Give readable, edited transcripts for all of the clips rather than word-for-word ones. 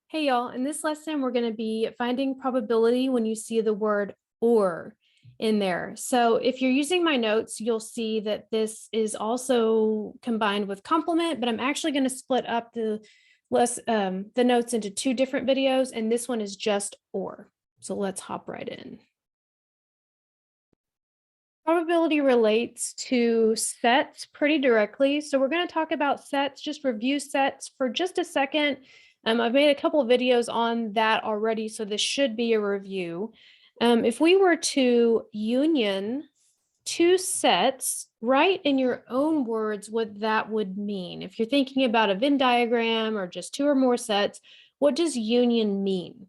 Hey y'all, in this lesson, we're going to be finding probability when you see the word or in there. So if you're using my notes, you'll see that this is also combined with complement, but I'm actually going to split up the notes into two different videos, and this one is just or. So let's hop right in. Probability relates to sets pretty directly. So we're going to talk about sets, just review sets for just a second. I've made a couple of videos on that already, so this should be a review. If we were to union two sets, write in your own words what that would mean. If you're thinking about a Venn diagram or just two or more sets, what does union mean?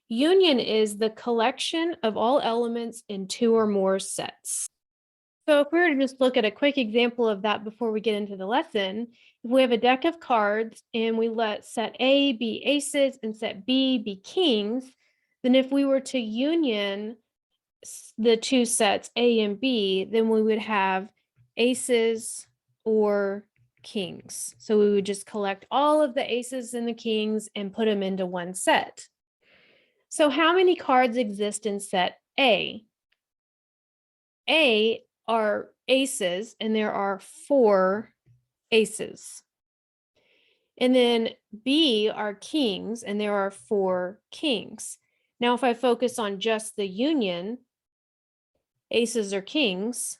Union is the collection of all elements in two or more sets. So if we were to just look at a quick example of that before we get into the lesson, if we have a deck of cards and we let set A be aces and set B be kings, then if we were to union the two sets A and B, then we would have aces or kings. So we would just collect all of the aces and the kings and put them into one set. So how many cards exist in set A? A are aces, and there are 4 aces. And then B are kings, and there are 4 kings. Now, if I focus on just the union, aces or kings,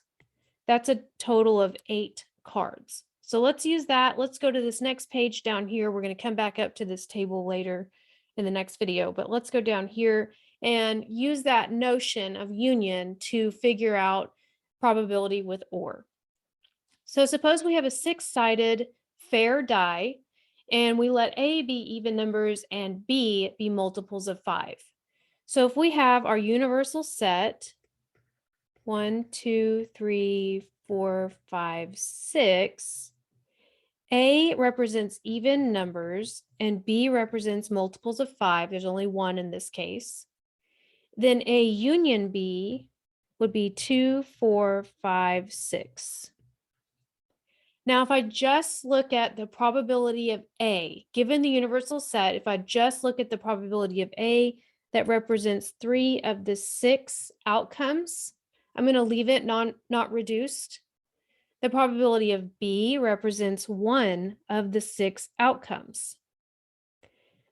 that's a total of 8 cards. So let's use that. Let's go to this next page down here. We're going to come back up to this table later in the next video, but let's go down here and use that notion of union to figure out probability with or. So suppose we have a 6-sided fair die and we let A be even numbers and B be multiples of 5. So if we have our universal set, 1, 2, 3, 4, 5, 6, A represents even numbers and B represents multiples of 5. There's only one in this case. Then A union B would be 2, 4, 5, 6. Now, if I just look at the probability of A, given the universal set, if I just look at the probability of A, that represents 3 of the 6 outcomes, I'm going to leave it not reduced. The probability of B represents 1 of the 6 outcomes.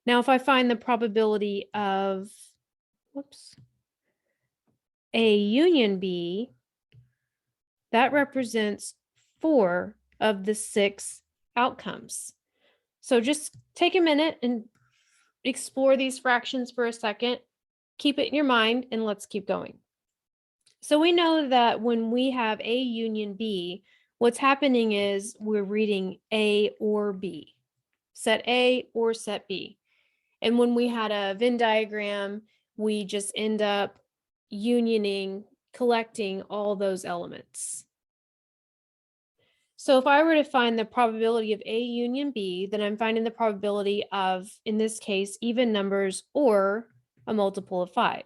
Now, if I find the probability of, A union B, that represents 4 of the 6 outcomes. So just take a minute and explore these fractions for a second. Keep it in your mind and let's keep going. So we know that when we have A union B, what's happening is we're reading A or B, set A or set B. And when we had a Venn diagram, we just end up unioning, collecting all those elements. So if I were to find the probability of A union B, then I'm finding the probability of, in this case, even numbers or a multiple of 5.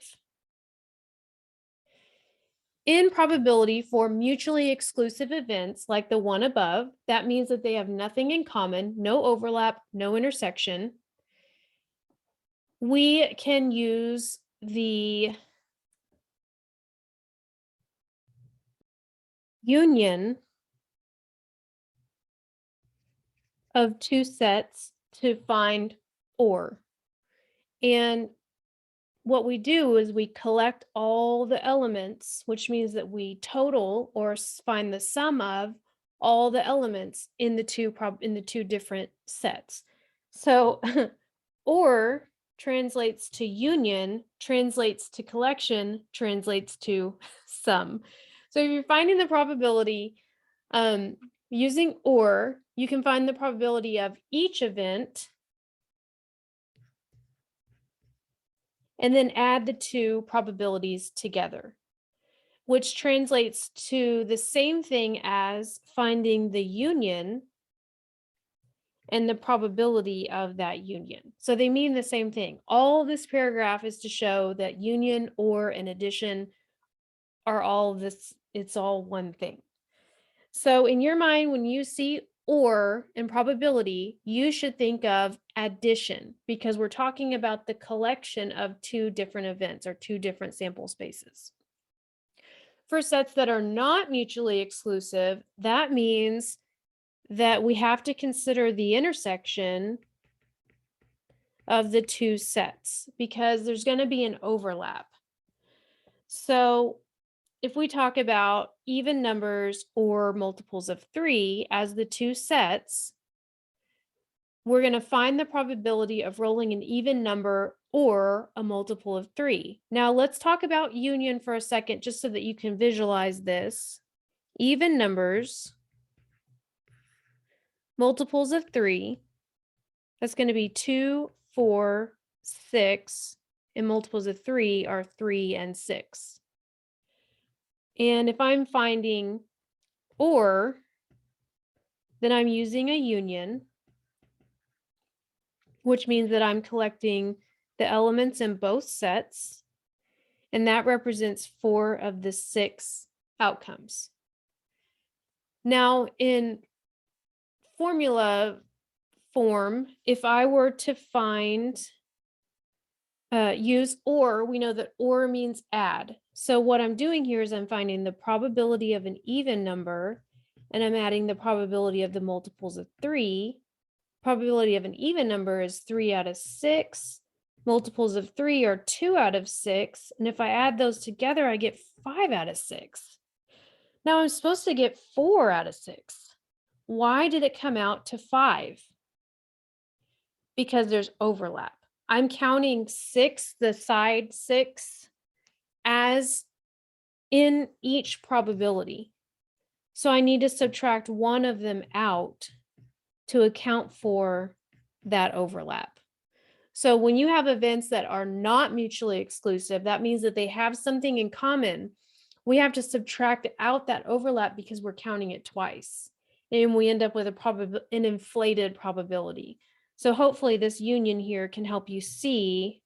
In probability for mutually exclusive events like the one above, that means that they have nothing in common, no overlap, no intersection. We can use the union of two sets to find or. And what we do is we collect all the elements, which means that we total or find the sum of all the elements in the two different sets. So or translates to union, translates to collection, translates to sum. So if you're finding the probability using or, you can find the probability of each event and then add the two probabilities together, which translates to the same thing as finding the union and the probability of that union. So they mean the same thing. All this paragraph is to show that union, or, and addition are all this, it's all one thing. So in your mind, when you see or in probability, you should think of addition because we're talking about the collection of two different events or two different sample spaces. For sets that are not mutually exclusive, that means that we have to consider the intersection of the two sets because there's going to be an overlap. So if we talk about even numbers or multiples of 3 as the two sets, we're going to find the probability of rolling an even number or a multiple of 3. Now let's talk about union for a second just so that you can visualize this. Even numbers, multiples of 3, that's going to be 2, 4, 6, and multiples of 3 are 3 and 6. And if I'm finding or, then I'm using a union, which means that I'm collecting the elements in both sets, and that represents 4 of the 6 outcomes. Now, in formula form, if I were to use or, we know that or means add. So what I'm doing here is I'm finding the probability of an even number, and I'm adding the probability of the multiples of 3. Probability of an even number is 3 out of 6. Multiples of 3 are 2 out of 6. And if I add those together, I get 5 out of 6. Now I'm supposed to get 4 out of 6. Why did it come out to 5? Because there's overlap. I'm counting 6, the side 6, as in each probability. So I need to subtract one of them out to account for that overlap. So when you have events that are not mutually exclusive, that means that they have something in common. We have to subtract out that overlap because we're counting it twice. And we end up with an inflated probability. So hopefully this union here can help you see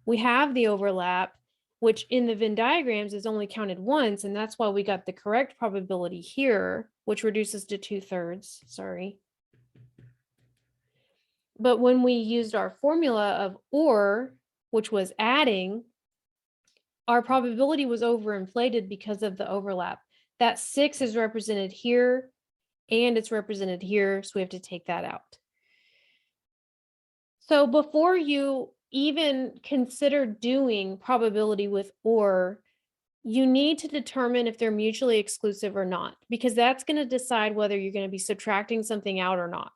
we have the overlap, which in the Venn diagrams is only counted once, and that's why we got the correct probability here, which reduces to 2/3, sorry. But when we used our formula of or, which was adding, our probability was overinflated because of the overlap. That 6 is represented here and it's represented here, so we have to take that out. So before you even consider doing probability with or, you need to determine if they're mutually exclusive or not, because that's going to decide whether you're going to be subtracting something out or not.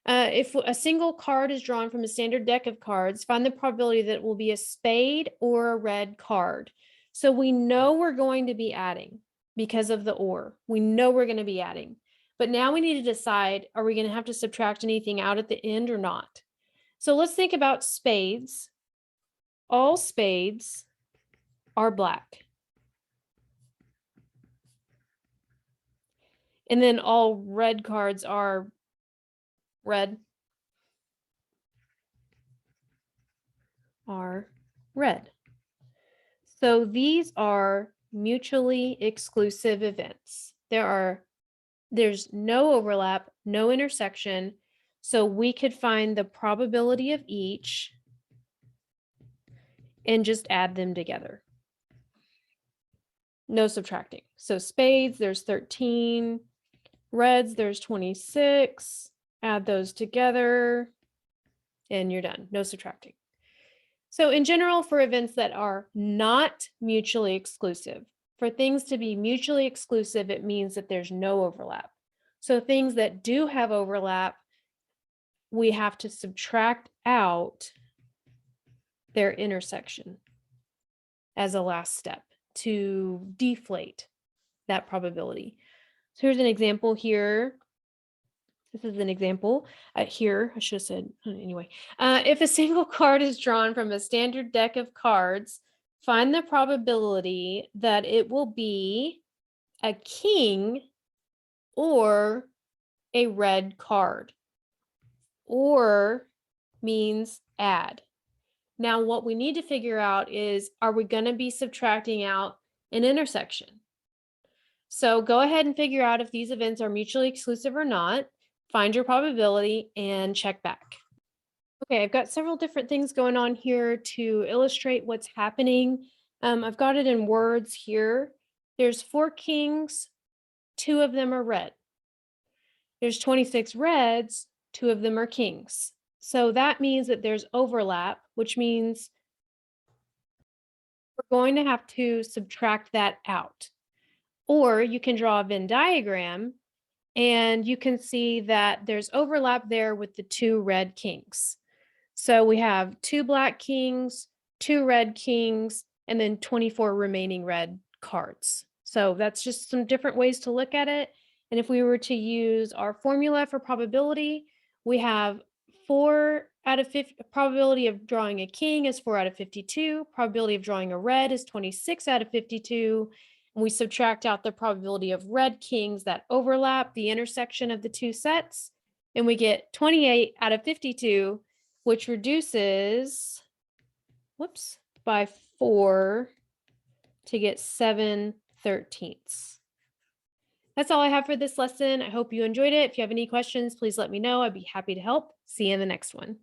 If a single card is drawn from a standard deck of cards, find the probability that it will be a spade or a red card. So we know we're going to be adding because of the or. We know we're going to be adding. But now we need to decide, are we going to have to subtract anything out at the end or not? So let's think about spades. All spades are black. And then all red cards are red. So these are mutually exclusive events. There's no overlap, no intersection. So we could find the probability of each and just add them together. No subtracting. So spades, there's 13. Reds, there's 26. Add those together and you're done. No subtracting. So in general, for events that are not mutually exclusive, for things to be mutually exclusive, it means that there's no overlap. So things that do have overlap, we have to subtract out their intersection as a last step to deflate that probability. So here's an example here. This is an example here. I should have said anyway. If a single card is drawn from a standard deck of cards, find the probability that it will be a king or a red card. Or means add. Now, what we need to figure out is, are we going to be subtracting out an intersection? So go ahead and figure out if these events are mutually exclusive or not. find your probability, and check back. Okay, I've got several different things going on here to illustrate what's happening. I've got it in words here. There's 4 kings, 2 of them are red. There's 26 reds, 2 of them are kings. So that means that there's overlap, which means we're going to have to subtract that out. Or you can draw a Venn diagram and you can see that there's overlap there with the 2 red kings. So we have 2 black kings, 2 red kings, and then 24 remaining red cards. So that's just some different ways to look at it. And if we were to use our formula for probability, we have 4 out of 50, probability of drawing a king is 4 out of 52, probability of drawing a red is 26 out of 52, and we subtract out the probability of red kings that overlap the intersection of the 2 sets, and we get 28 out of 52, which reduces, whoops, by 4 to get 7/13. That's all I have for this lesson. I hope you enjoyed it. If you have any questions, please let me know. I'd be happy to help. See you in the next one.